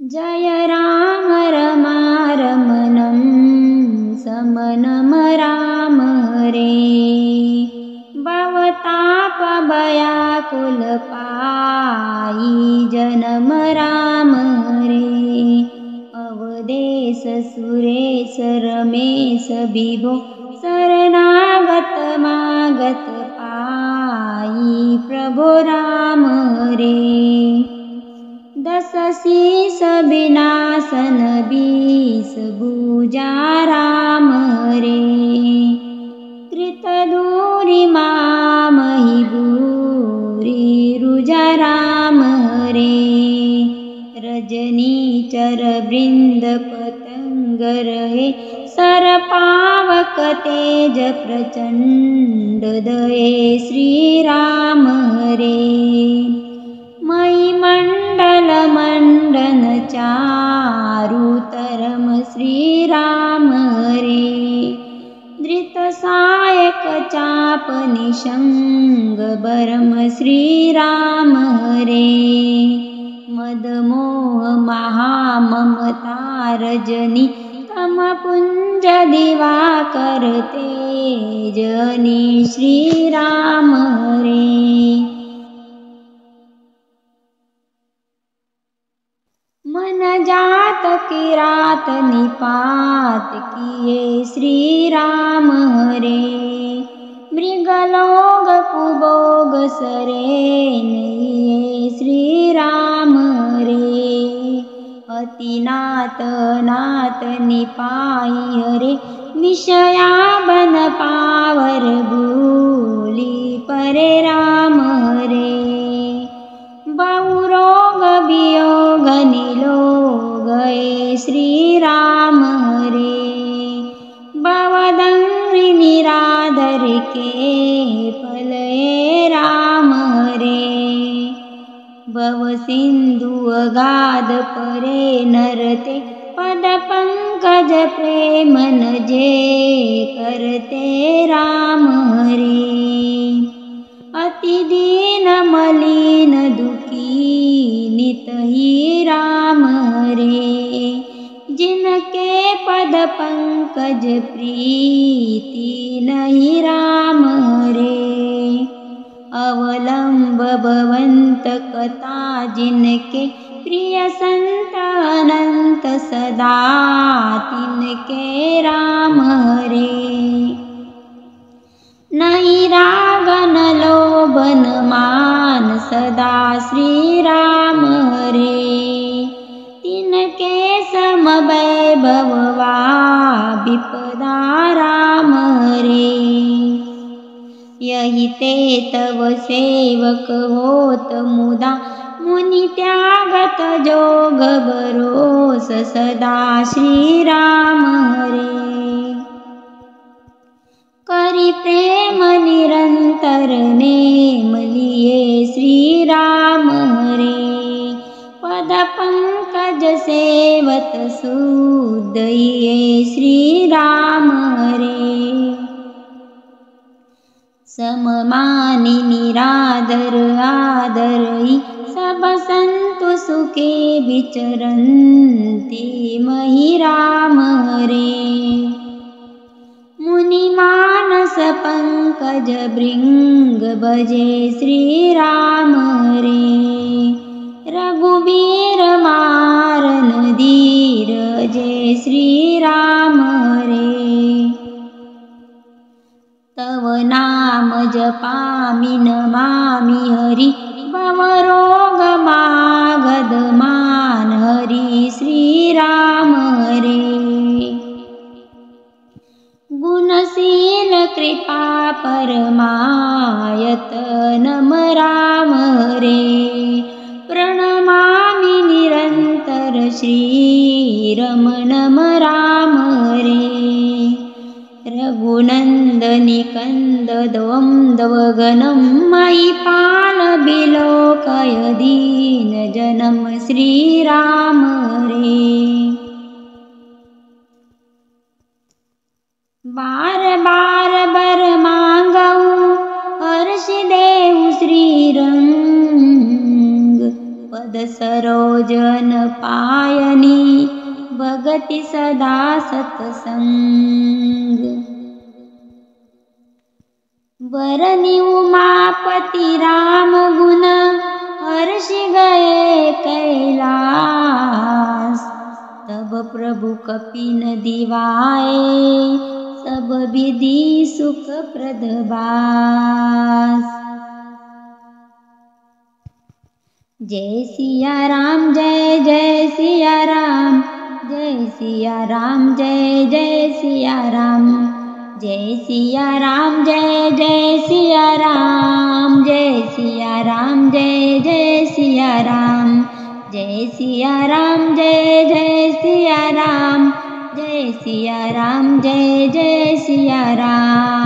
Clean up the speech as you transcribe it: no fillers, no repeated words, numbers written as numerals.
जय राम रमारमणं समनं राम रे। भवतापभयाकुलपायि जन्म राम रे। अवधेश सुरेश रमेश विभो शरणागत मागत पायि प्रभो राम रे। दस शीस विनाशन बीस भुजा राम रे। कृत दूरी मामहि भूरि रुजा राम रे। रजनी चर वृंद पतंग रहे सर पावक तेज प्रचंड दये श्री राम रे। मयि मंडल मंडन चारु तरम श्री राम रे। धृत सायक चाप निशंग बरम श्री राम रे। मद मोह महाममता रजनी तम पुंज दिवाकर तेजनी श्री राम रे। मन जात किरात निपात किए श्री राम रे। मृगलोग कुबोग सरे नहिए श्री राम रे। अतिनाथ नाथ निपाई हरे विषया बन पावर भूली परे राम रे। बहुरोग वियोग निलोगए श्री राम रे। भवदंग्रि निराधर के फलये राम रे। भव सिंधु अगाध परे नरते पद पंकज प्रेम जे करते राम रे। अति दीन मलिन दुखी नित ही राम रे। जिनके पद पंकज प्रीति नहीं राम रे। अवलंब भवंत कथा जिनके प्रिय संत अनंत सदा तिनके राम रे। नहीं राग न लोभ न मान सदा श्री राम रे। तिनके सम वैभव वा विपदा राम रे। यही ते तव सेवक होत मुदा मुनि त्यागत जोग भरोस सदा श्री राम रे। करि प्रेम निरंतर नेम लिए श्री राम रे। पद पंकज सेवत सुदये श्री राम रे। सममानि निरादर आदरई सब संतु सुखे विचरन्ति महि राम रे। मुनि मानस पंकज भृंग भजे श्री राम रे। रघुवीर मारन धीर जय श्री राम रे। तव नाम जपामि नमामि हरि भवरोग मागध मान हरि श्री राम रे। गुणशील कृपा परमायतनम राम रे। प्रणमामि निरंतर श्री रमणम राम रे। रघुनंदनि कंद द्वंद्वगणं मयि पाल बिलोकय दीन जनम श्री राम रे। बार बार बर मांगऊ हर्ष देव श्री रंग। पद सरोजन पायनी भगति सदा सत्संग वरनी उमापति राम गुण हर्षि गए कैलास तब प्रभु कपिन दिवाए सब विधि सुख प्रदबास जय सिया राम जय जय सिया राम जय सिया राम जय जय सिया राम जय सिया राम जय जय सिया राम जय सिया राम जय जय सिया राम जय सिया राम जय जय सिया राम जय सिया राम जय जय सिया राम।